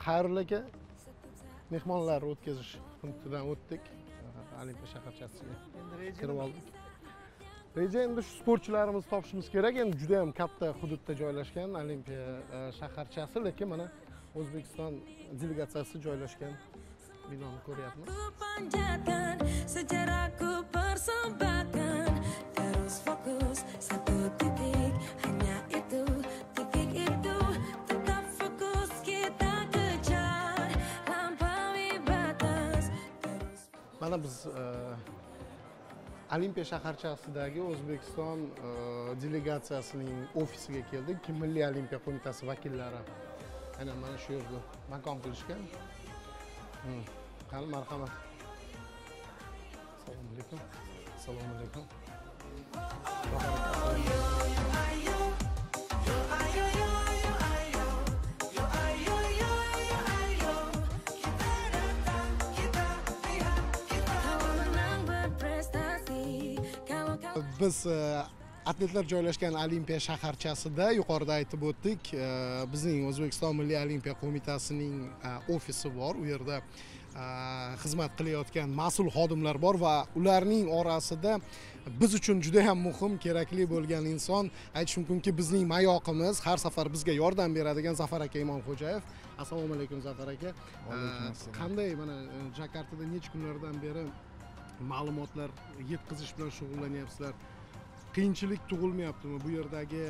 Xayrullo aka, mehmonlar o'tkazish punktidan o'tdik. Olimpiya shaharchasiga kirib oldik. Reja endi shu sportchilarimizni topishimiz kerak. Endi juda ham katta hududda joylashgan Olimpiya shaharchasi, lekin mana O'zbekiston delegatsiyasi joylashgan binoni ko'ryapmiz. Sejarahku persembahkan terus fokus satu titik, hanya itu titik itu tetap fokus kita kejar lampaui batas terus. Mana biz Olimpiya shaharchasidagi O'zbekiston delegatsiyasining ofisiga keldik. Milliy Olimpiya qo'mitasi vakillari aynan mana shu yerda maqom qilishgan. Qani marhamat. Assalomu alaykum. Assalomu alaykum. Biz atletlar joylashgan Olimpiya shaharchasida yuqorida aytib o'tdik, bizning O'zbekiston Milliy Olimpiya qo'mitasining ofisi bor. U yerda xizmat qilayotgan mas'ul xodimlar bor va ularning orasida biz uchun juda ham muhim, kerakli bo'lgan inson, aytish mumkinki, bizning mayoqimiz, har safar bizga yordam beradigan Zafar aka Imomxo'jayev. Assalomu alaykum Zafar aka. Qanday mana Jakartada necha kunlardan beri ma'lumotlar yetkazish bilan shug'ullanyapsizlar? Qiyinchilik tug'ilmayaptimi? Bu yerdagi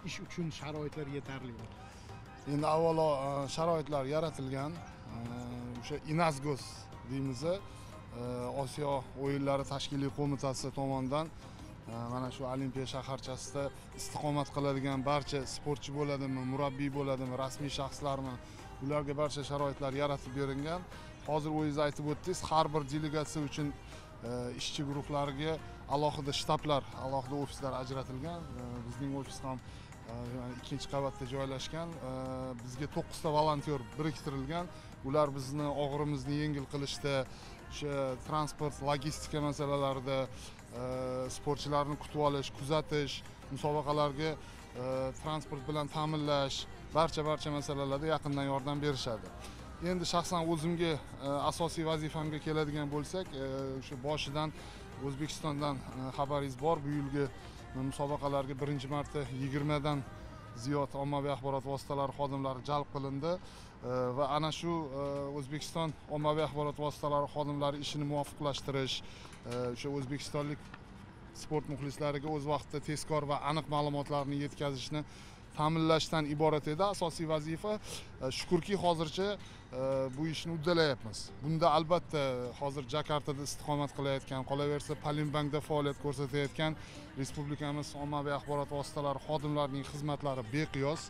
ish uchun sharoitlar yetarlimi? Endi avvalo sharoitlar yaratilgan. O'sha Inasgos deymiz, Osiyo o'yinlari tashkiliy qo'mitasi tomonidan mana shu Olimpiya shaharchasida istiqomat qiladigan barcha sportchi bo'ladimi, murabbiy bo'ladimi, rasmiy shaxslarmi, ularga barcha sharoitlar yaratib berilgan. Hozir o'zingiz aytib o'tdingiz, har bir delegatsiya uchun ishchi guruhlariga alohida shtablar, alohida ofislar ajratilgan. Bizning ofis ham ikkinchi qavatda joylashgan. Bizga 9 ta volontyor biriktirilgan. Ular bizni og'irimizni yengil qilishda, o'sha transport, logistika masalalarida, sportchilarni kutib olish, kuzatish, musobaqalarga transport bilan ta'minlash, barcha masalalarda yaqindan yordam berishadi. Endi shaxsan o'zimga asosiy vazifamga keladigan bo'lsak, o'sha boshidan O'zbekistondan xabaringiz bor, bu yilgi musobaqalarga birinchi marta 20 dan ziyod ommaviy axborot vositalari xodimlari jalb qilindi va ana shu O'zbekiston ommaviy axborot vositalari xodimlari ishini muvofiqlashtirish, o'sha o'zbekistonlik sport muxlislariga o'z vaqtida tezkor va aniq ma'lumotlarni yetkazishni ta'minlashdan iborat edi asosiy vazifa. Shukrki, hozircha bu ishni uddalayapmiz. Bunda albatta hozir Jakartada istiqomat qilayotgan, qolaversa Palembangda faoliyat ko'rsatayotgan respublikamiz ommaviy axborot vositalari xodimlarining xizmatlari beqiyos.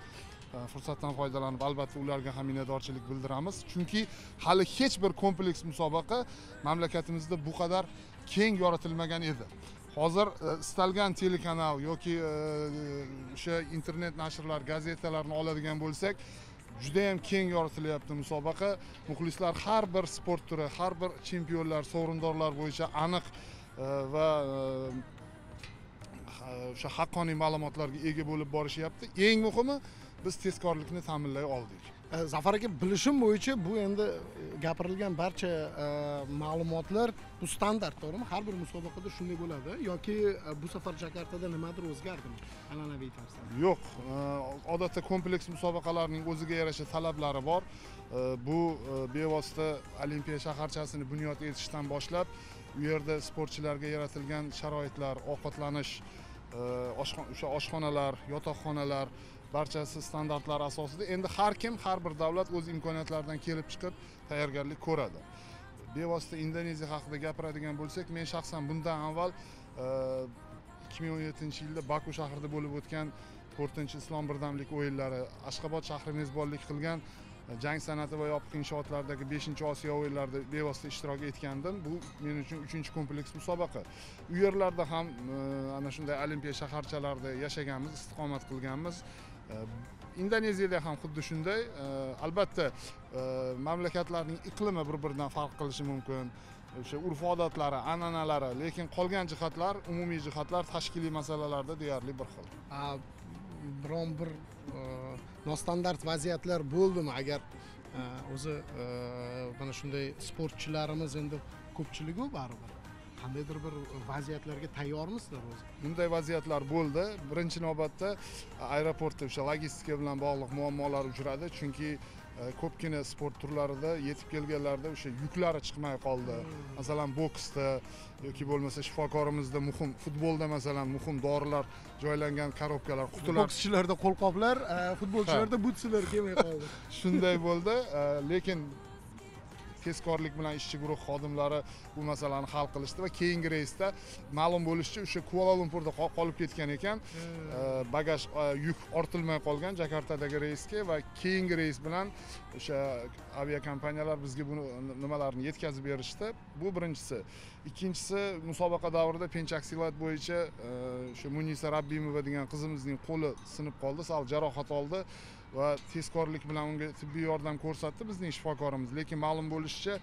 Fursatdan foydalanib albatta ularga ham minnatdorchilik bildiramiz. Chunki hali hech bir kompleks musobaqa mamlakatimizda bu qadar keng yoritilmagan edi. Hozir istalgan telekanal yoki o'sha internet nashrlar, gazetalarni oladigan bo'lsak, juda ham keng yoritilyapti musobaqa. Muxlislar har bir sport turi, har bir chempionlar, sovrindorlar bo'yicha aniq va o'sha haqqoniy ma'lumotlarga ega bo'lib borishyapti. Eng muhimi, biz tezkorlikni ta'minlay oldik. Zafar aka, bilishim bo'yicha bu endi gapirilgan barcha ma'lumotlar bu standart, to'g'rimi? Har bir musobaqada shunday bo'ladi yoki bu safar Jakartada nimadir o'zgardimi an'anaviy tarzda? Yo'q, odatda kompleks musobaqalarning o'ziga yarasha talablari bor. Bu bevosita Olimpiya shaharchasini bunyod etishdan boshlab, u yerda sportchilarga yaratilgan sharoitlar, ovqatlanish, o'sha oshxonalar, yotoqxonalar barchasi standartlar asosida. Endi har kim, har bir davlat o'z imkoniyatlaridan kelib chiqib tayyorgarlik ko'radi. Bevosita Indoneziya haqida gapiradigan bo'lsak, men shaxsan bundan avval 2017-yilda Baku shahrida bo'lib o'tgan 4-Islom birdamlik o'yinlari, Ashxobod shahri mezbonlik qilgan jang san'ati va yopiq inshootlardagi 5-Osiyo o'yinlarida bevosita ishtirok etgandim. Bu men uchun 3-kompleks musobaqa. U yerlarda ham ana shunday Olimpiya shaharchalarida yashaganmiz, istiqomat qilganmiz. Indoneziyada ham xuddi shunday. Albatta mamlakatlarning iqlimi bir-biridan farq qilishi mumkin. O'sha urf-odatlari, an'analari, lekin qolgan jihatlar, umumiy jihatlar tashkiliy masalalarda deyarli bir xil. Biron bir nostandart vaziyatlar bo'ldimi? Agar o'zi mana shunday sportchilarimiz endi ko'pchiligi baribir qandaydir bir vaziyatlarga tayyormisizlar o'zi? Bunday vaziyatlar bo'ldi. Birinchi navbatda aeroportda o'sha logistika bilan bog'liq muammolar uchradi, chunki ko'pgina sport turlarida yetib kelganlarda o'sha yuklari chiqmay qoldi. Masalan, boksda yoki bo'lmasa shifokorimizda muhim, futbolda masalan muhim dorilar joylangan korobkalar, qutilar. Bokschilarda qo'lqoplar, futbolchilarda butsilar kelmay qoldi. Shunday bo'ldi, lekin tezkorlik bilan ishchi guruh xodimlari bu masalani hal qilishdi va keyingi reysda ma'lum bo'lishicha o'sha Kuala Lumpurda qolib ketgan ekan, bagaj yuk ortilmay qolgan Jakartadagi reysga va keyingi reys bilan o'sha aviakompaniyalar bizga buni nimalarni yetkazib berishdi. Bu birinchisi. Ikkinchisi, musobaqa davrida penchak silat bo'yicha o'sha Munisa Rabbimova degan qizimizning qo'li sinib qoldi, sal jarohat oldi va tezkorlik bilan unga tibbiy yordam ko'rsatdi bizning shifokorimiz. Lekin ma'lum bo'lishicha,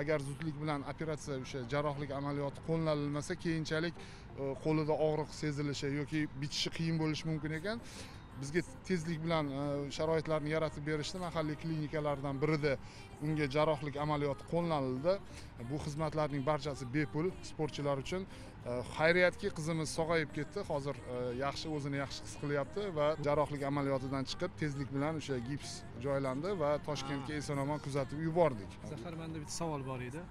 agar zudlik bilan operatsiya o'sha jarrohlik amaliyoti qo'llanilmasa, keyinchalik qo'lida og'riq sezilishi yoki bitishi qiyin bo'lishi mumkin ekan. Bizga tezlik bilan sharoitlarni yaratib berishdi. Mahalliy klinikalardan birida unga jarrohlik amaliyoti qo'llanildi. Bu xizmatlarning barchasi bepul sportchilar uchun. Xayriyatki qizimiz sog'ayib ketdi. Hozir yaxshi, o'zini yaxshi his qilyapti va jarrohlik amaliyotidan chiqib tezlik bilan o'sha gips joylandi va Toshkentga eson-omon kuzatib yubordik. Zafar, menda bitta savol bor edi.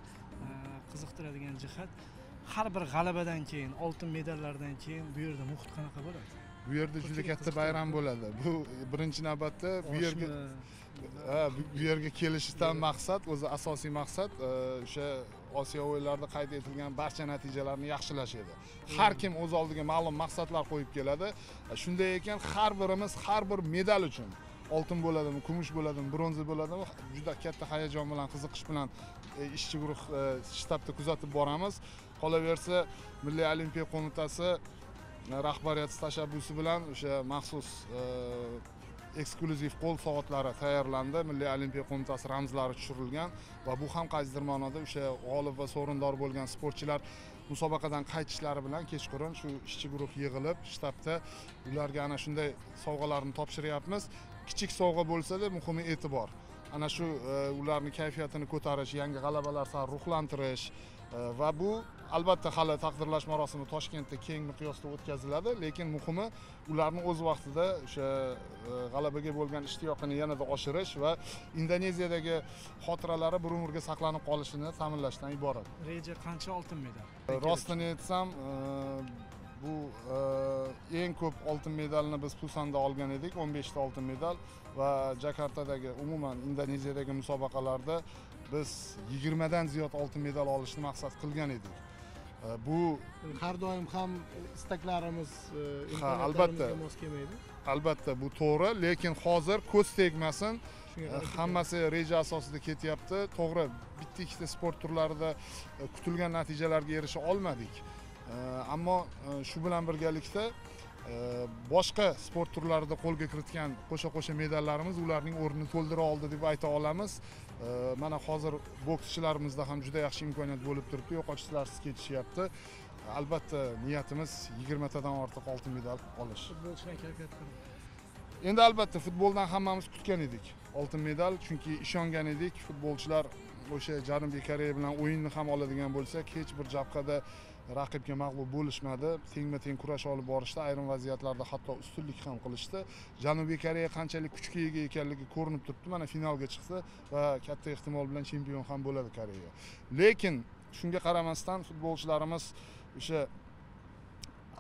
Qiziqtiradigan jihat, har bir g'alabadan keyin, oltin medallardan keyin bu yerda muhit qanaqa bo'ladi? Bu yerda juda katta bayram bo'ladi. Bu birinchi navbatda bu yerga kelishdan maqsad, o'zi asosiy maqsad o'sha Osiyo o'yinlarida qayd etilgan barcha natijalarni yaxshilash edi. Har kim o'z oldiga ma'lum maqsadlar qo'yib keladi. Shunday ekan, har birimiz har bir medal uchun oltin bo'ladimi, kumush bo'ladimi, bronza bo'ladimi, juda katta hayajon bilan, qiziqish bilan ishchi guruh shtabda kuzatib boramiz. Qolaversa, Milliy olimpiya qo'mitasi rahbariyati tashabbusi bilan o'sha maxsus eksklyuziv qo'l soatlari tayyorlandi. Milliy olimpiya qo'mitasi ramzlari tushirilgan va bu ham qaysidir ma'noda o'sha g'olib va sovrindor bo'lgan sportchilar musobaqadan qaytishlari bilan kechqurun shu ishchi guruh yig'ilib shtabda ularga ana shunday sovg'alarni topshiryapmiz. Kichik sovg'a bo'lsa-da, muhimi e'tibor. Ana shu ularni kayfiyatini ko'tarish, yangi g'alabalar sari ruhlantirish va bu albatta hali taqdirlash marosimi Toshkentda keng miqyosda o'tkaziladi, lekin muhimi ularni o'z vaqtida o'sha g'alabaga bo'lgan ishtiyoqini yanada oshirish va Indoneziyadagi xotiralari bir umrga saqlanib qolishini ta'minlashdan iborat. Reja qancha oltin medal? Rostini aytsam, bu eng ko'p oltin medalni biz Pusanda olgan edik, 15 ta oltin medal va Jakartadagi umuman Indoneziyadagi musobaqalarda biz 20 dan ziyod oltin medal olishni maqsad qilgan edik. Bu har doim ham istaklarimiz, albatta mos kelmaydi. Albatta bu to'g'ri, lekin hozir ko'z tegmasin, hammasi reja asosida ketyapti. To'g'ri, bitta-ikkita sport turlarida kutilgan natijalarga erisha olmadik. Ammo shu bilan birgalikda boshqa sport turlarida qo'lga kiritgan qo'sha medallarimiz ularning o'rnini to'ldira oldi deb ayta olamiz. Mana hozir bokschilarimizda ham juda yaxshi imkoniyat bo'lib turibdi, yo'qotishlarsiz ketishyapti. Albatta niyatimiz 20 tadan ortiq oltin medal olish. Futbolchilar kayfiyat qildi. Endi albatta futboldan hammamiz kutgan edik oltin medal, chunki ishongan edik futbolchilar o'sha Janubiy Koreya bilan o'yinni ham oladigan bo'lsak, hech bir jabhada raqibga mag'lub bo'lishmadi. Tengma-teng kurash olib borishdi, ayrim vaziyatlarda hatto ustunlik ham qilishdi. Janubiy Koreya qanchalik kuchga ega ekanligi ko'rinib turibdi. Mana finalga chiqsa va katta ehtimol bilan chempion ham bo'ladi Koreya. Lekin shunga qaramasdan futbolchilarimiz o'sha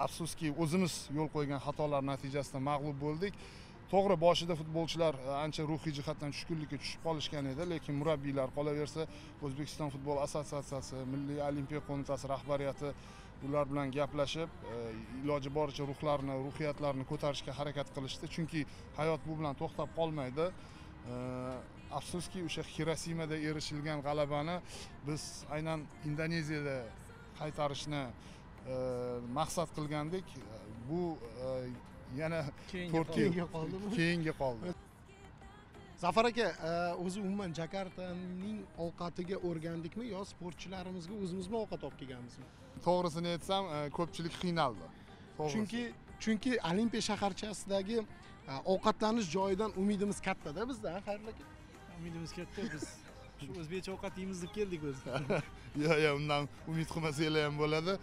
afsuski o'zimiz yo'l qo'ygan xatolar natijasida mag'lub bo'ldik. To'g'ri, boshida futbolchilar ancha ruhiy jihatdan tushkunlikka tushib qolishgan edi, lekin murabbiylar, qolaversa O'zbekiston futbol assotsiatsiyasi, Milliy olimpiya qo'mitasi rahbariyati ular bilan gaplashib, iloji boricha ruhiyatlarini ko'tarishga harakat qilishdi, chunki hayot bu bilan to'xtab qolmaydi. Afsuski o'sha Hirosimada erishilgan g'alabani biz aynan Indoneziyada qaytarishni maqsad qilgandik. Bu yana keyinga qoldi. Zafar aka, o'zi umuman Jakartaning ovqatiga o'rgandikmi yo sportchilarimizga o'zimizmi ovqat olib kelganmizmi? To'g'risini aytsam, ko'pchilik qiynaldi. Chunki Olimpiya shaharchasidagi ovqatlanish joyidan umidimiz katta-da bizda, Xayrul aka. umidimiz katta biz shu o'zbekcha ovqat yeymiz deb keldik o'zi. Yo'q, undan umid qilmasanglar ham bo'ladi.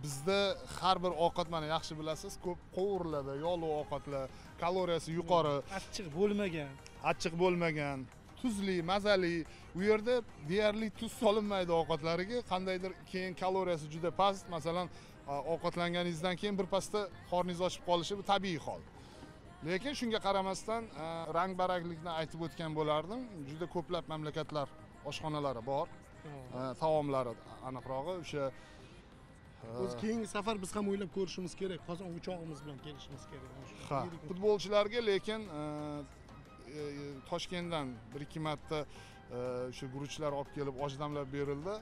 Bizda har bir ovqat mana yaxshi bilasiz, ko'p qovuriladi, yog'li ovqatlar, kaloriyasi yuqori, Achchiq bo'lmagan. tuzli, mazali. U yerda deyarli tuz solinmaydi ovqatlariga, qandaydir keyin kaloriyasi juda past, masalan, ovqatlanganingizdan keyin birpasda qorningiz ochib qolishi bu tabiiy hol. Lekin shunga qaramasdan rang-baranglikni aytib o'tgan bo'lardim. Juda ko'plab mamlakatlar oshxonalari bor. Taomlari aniqrog'i o'sha o'zi keyingi safar biz ham o'ylab ko'rishimiz kerak. Qozon o'chog'imiz bilan kelishimiz kerak. Ha, futbolchilarga lekin Toshkentdan 1-2 marta o'sha guruchlar olib kelib ojdamlab berildi.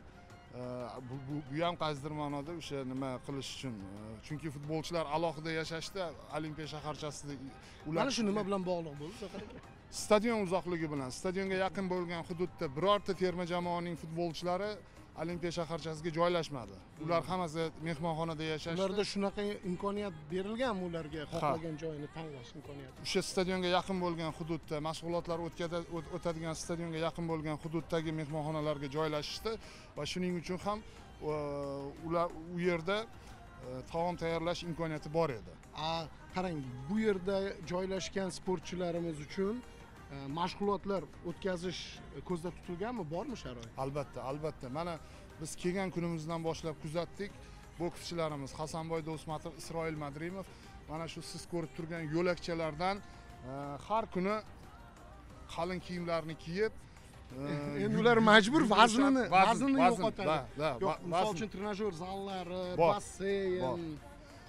Bu ham qaysidir ma'noda o'sha nima qilish uchun. Chunki futbolchilar alohida yashashda Olimpiya shaharchasida ular mana shu nima bilan bog'liq bo'ldi, Zafar aka? Stadion uzoqligi bilan, stadionga yaqin bo'lgan hududda birorta terma jamoaning futbolchilari Olimpiya shaharchasiga joylashmadi. Ular hammasi mehmonxonada yashashdi. Ularda shunaqa imkoniyat berilganmi ularga, xohlagan joyini tanlash imkoniyati? O'sha stadionga yaqin bo'lgan hududda, mashg'ulotlar o'tadigan stadionga yaqin bo'lgan hududdagi mehmonxonalarga joylashishdi va shuning uchun ham ular u yerda taom tayyorlash imkoniyati bor edi. Qarang, bu yerda joylashgan sportchilarimiz uchun mashg'ulotlar o'tkazish ko'zda tutilganmi, bormi sharoit? Albatta. Mana biz kelgan kunimizdan boshlab kuzatdik. Bokschilarimiz Hasanboy Do'smatov, Isroil Madrimov mana shu siz ko'rib turgan yo'lakchalardan har kuni qalin kiyimlarni kiyib, endi ular majbur vaznini yo'qotadi. Yo'q, misol uchun trenajyor zallari, basseyn,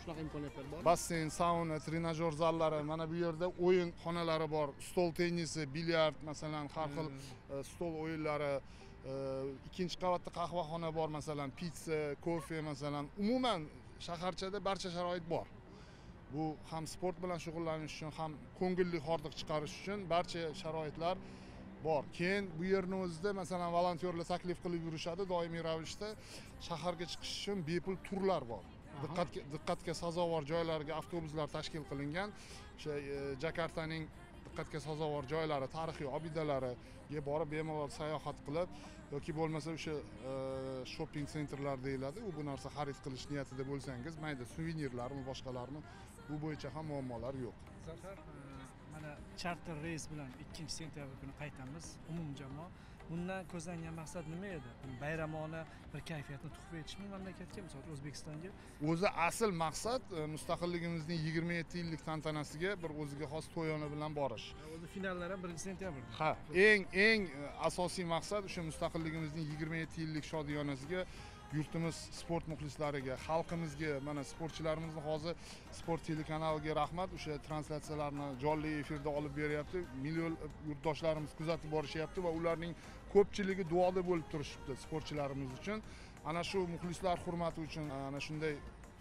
shunaqa imkoniyatlar bor. Basseyn, sauna, trenajyor zallari, mana bu yerda o'yin xonalari bor. Stol tennisi, bilyard, masalan, har xil stol o'yinlari, ikkinchi qavatda qahvaxona bor, masalan, pitsa, kofe, masalan, umuman shaharchada barcha sharoit bor. Bu ham sport bilan shug'ullanish uchun, ham ko'ngilli hordiq chiqarish uchun barcha sharoitlar bor. Keyin bu yerning o'zida masalan volontyorlar taklif qilib yurishadi, doimiy ravishda shaharga chiqish uchun bepul turlar bor. Diqqatga sazovor joylarga avtobuslar tashkil qilingan. O'sha Jakartaning diqqatga sazovor joylari, tarixiy obidalariga borib bemalol sayohat qilib yoki bo'lmasa o'sha shopping sentrlar deyiladi, bu narsa xarid qilish niyatida bo'lsangiz, mayda suvenirlarmi, boshqalarmi, bu bo'yicha ham muammolar yo'q. Zafar, mana charter reys bilan 2-sentyabr kuni qaytamiz, umumjamoa. Bundan ko'zlangan maqsad nima edi? Bayramona bir kayfiyatni tuhfa etishmi mamlakatga, misol O'zbekistonga? O'zi asl maqsad mustaqilligimizning 27 yillik tantanasiga bir o'ziga xos to'yona bilan borish. O'zi finallar ham 1-sentyabrda. Ha, eng asosiy maqsad o'sha mustaqilligimizning 27 yillik shodiyonasiga yurtimiz sport muxlislariga, xalqimizga, mana sportchilarimizni hozir Sport telekanaliga rahmat, o'sha translyatsiyalarni jonli efirda olib beryapti. Million yurtdoshlarimiz kuzatib borishyapti va ularning ko'pchiligi duoda bo'lib turishibdi sportchilarimiz uchun. Ana shu muxlislar hurmati uchun ana shunday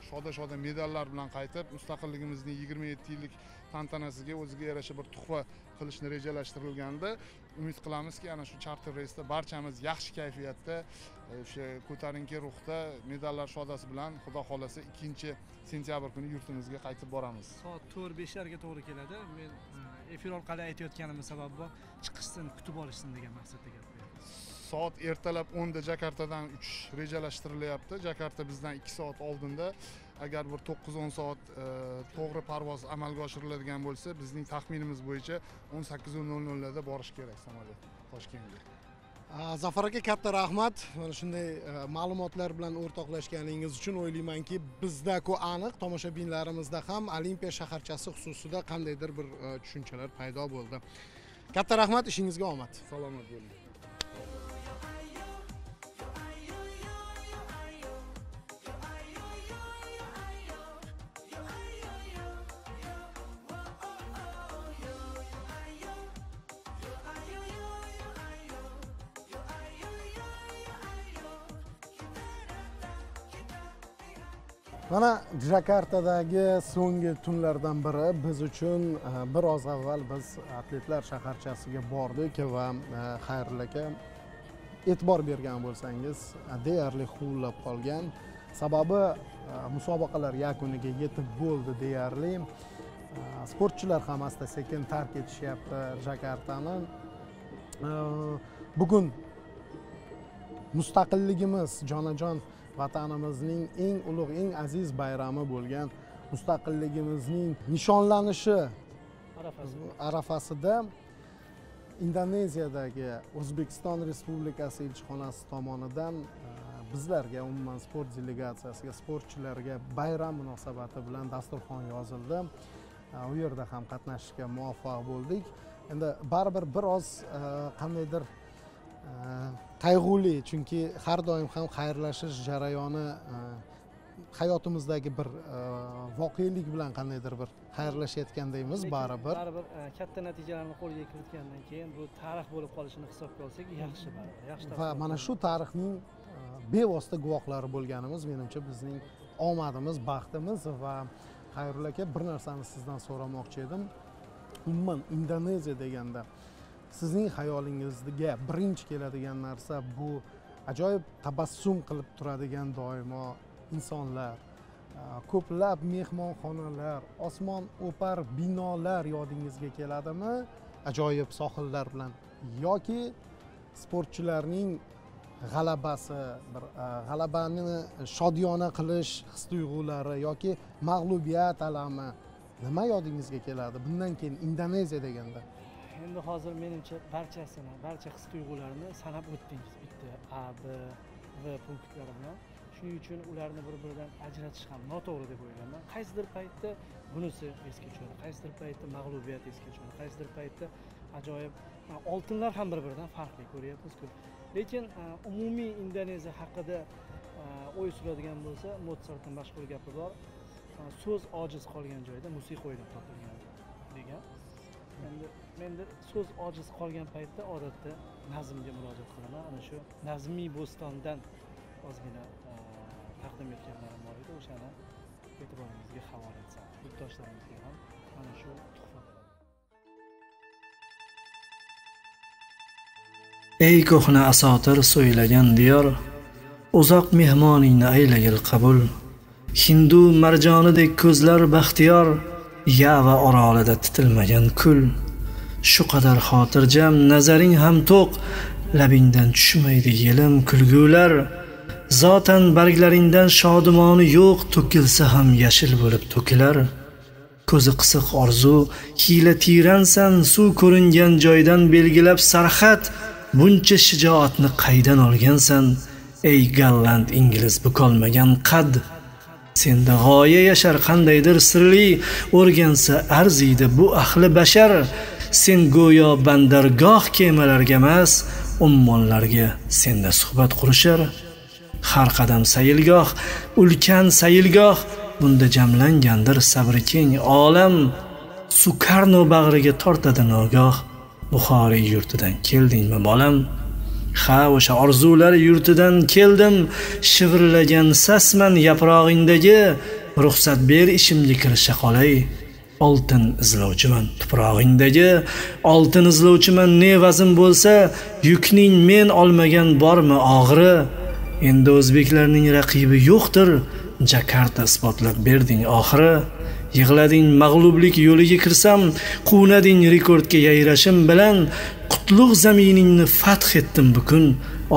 shoda medallar bilan qaytib, mustaqilligimizning 27 yillik tantanasiga o'ziga yarasha bir tuhfa qilishni rejalashtirilganda, umid qilamizki, ana shu charter reysda barchamiz yaxshi kayfiyatda, o'sha ko'tarinki ruhda, medallar shodasi bilan xudo xolasa 2-sentyabr kuni yurtimizga qaytib boramiz. Soat 4-5larga to'g'ri keladi. Men efir orqali aytayotganimning sababi bor, chiqishsin, kutib olishsin degan maqsadda gapiryapman. Soat ertalab 10 da Jakartadan uchish rejalashtirilyapti. Jakarta bizdan 2 soat oldinda. Agar bir 9-10 soat to'g'ri parvoz amalga oshiriladigan bo'lsa, bizning taxminimiz bo'yicha 18:00 da borish kerak samolyot Toshkentga. Zafar aka, katta rahmat. Mana shunday ma'lumotlar bilan o'rtoqlashganingiz uchun. O'ylaymanki, bizda-ku aniq tomoshabinlarimizda ham Olimpiya shaharchasi xususida qandaydir bir tushunchalar paydo bo'ldi. Katta rahmat, ishingizga omad. Salomat bo'ling. Mana Jakartadagi so'nggi tunlardan biri biz uchun biroz avval biz atletlar shaharchasiga bordik va Xayrul aka e'tibor bergan bo'lsangiz, deyarli huvillab qolgan. Sababi musobaqalar yakuniga yetib bo'ldi deyarli. Sportchilar ham asta-sekin tark etishyapti Jakartani. bugun mustaqilligimiz jonajon vatanimizning eng ulug' eng aziz bayrami bo'lgan mustaqilligimizning nishonlanishi arafasida Indoneziyadagi O'zbekiston Respublikasi elchixonasi tomonidan bizlarga, umuman sport delegatsiyasiga, sportchilarga bayram munosabati bilan dasturxon yozildi. U yerda ham qatnashishga muvaffaq bo'ldik. Endi baribir biroz qandaydir qayg'uli, chunki har doim ham xayrlashish jarayoni hayotimizdagi bir voqelik bilan qandaydir bir xayrlashayotgandaymiz baribir. Baribir katta natijalarni qo'lga kiritgandan keyin bu tarix bo'lib qolishini hisobga olsak yaxshi baribir. Yaxshi. Va mana shu tarixning bevosita guvohlari bo'lganimiz menimcha bizning omadimiz, baxtimiz. Va Xayrullo aka, bir narsani sizdan so'ramoqchi edim. Umuman Indoneziya deganda sizning xayolingizga birinchi keladigan narsa bu ajoyib tabassum qilib turadigan doimo insonlar, ko'plab mehmonxonalar, osmon o'par binolar yodingizga keladimi? Ajoyib sohillar bilan yoki sportchilarning g'alabasi, bir g'alabani shodiyona qilish his-tuyg'ulari yoki mag'lubiyat alami nima yodingizga keladi bundan keyin Indoneziya deganda? Endi hozir menimcha barchasini, barcha his-tuyg'ularni sanab o'tdingiz bitta A, B, V punktlari bilan. Shuning uchun ularni bir-biridan ajratish ham noto'g'ri deb o'ylayman. Qaysidir paytda bunisi esga tushadi, qaysidir paytda mag'lubiyat esga tushadi, qaysidir paytda ajoyib oltinlar ham bir-biridan farqli ko'ryapmiz-ku. Lekin umumiy Indoneziya haqida o'y suradigan bo'lsa, Mozartning mashhur gapi bor. So'z ojiz qolgan joyda musiqa o'ylab topilgan degan. Endi menda so'z ojiz qolgan paytda odatda nazmga murojaat qilaman. Ana shu nazmiy bo'stondan ozgina taqdim etganlarim bor edi, o'shani e'tiboringizga havola etsam. Yurtdoshlarimizga ham mana shu tuhfa. Ey ko'hna asotir so'ylagan diyor, uzoq mehmoningni aylagil qabul. Hindu marjonidek ko'zlar baxtiyor, Yava orolida titilmagan kul. Shu qadar xotirjam, nazaring ham to'q, labingdan tushmaydi yelim kulgular. Zotan barglaringdan shodimoni yo'q, to'kilsa ham yashil bo'lib to'kilar. Ko'zi qisiq orzu, hiyla tiransan, suv ko'ringan joydan belgilab sarxat. Buncha shijoatni qaydan olgansan, ey gallant ingliz bukolmagan qad. Senda g'oya yashar qandaydir sirli, o'rgansa arziydi bu ahli bashar. Sen go'yo bandargoh kemalarga emas, ummonlarga senda suhbat qurishar. Har qadam sayilgoh, ulkan sayilgoh, bunda jamlangandir sabri keng olam. Sukarno bag'riga tortadi nogoh. Buxoriy yurtidan keldingmi bolam? Ha, o'sha orzular yurtidan keldim. Shivirlagan sasman yaprog'ingdagi, ruxsat ber ishimga kirisha qolay. Oltin izlovchiman tuprog'ingdagi, oltin izlovchiman ne vazn bo'lsa, yukning men olmagan bormi og'ri? Endi o'zbeklarning raqibi yo'qdir, Jakarta isbotlab berding oxiri. Yig'lading mag'lublik yo'liga kirsam, quvnading rekordga yayrashim bilan, qutlug' zaminingni fath etdim bugun,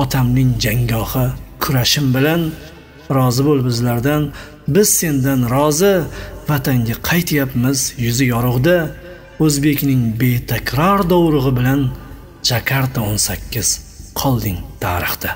otamning jangohi kurashim bilan. Rozi bo'l bizlardan, biz sendan rozi, vatanga qaytyapmiz yuzi yorug'da, o'zbekning betakror dovrug'i bilan Jakarta 18 qolding tarixda.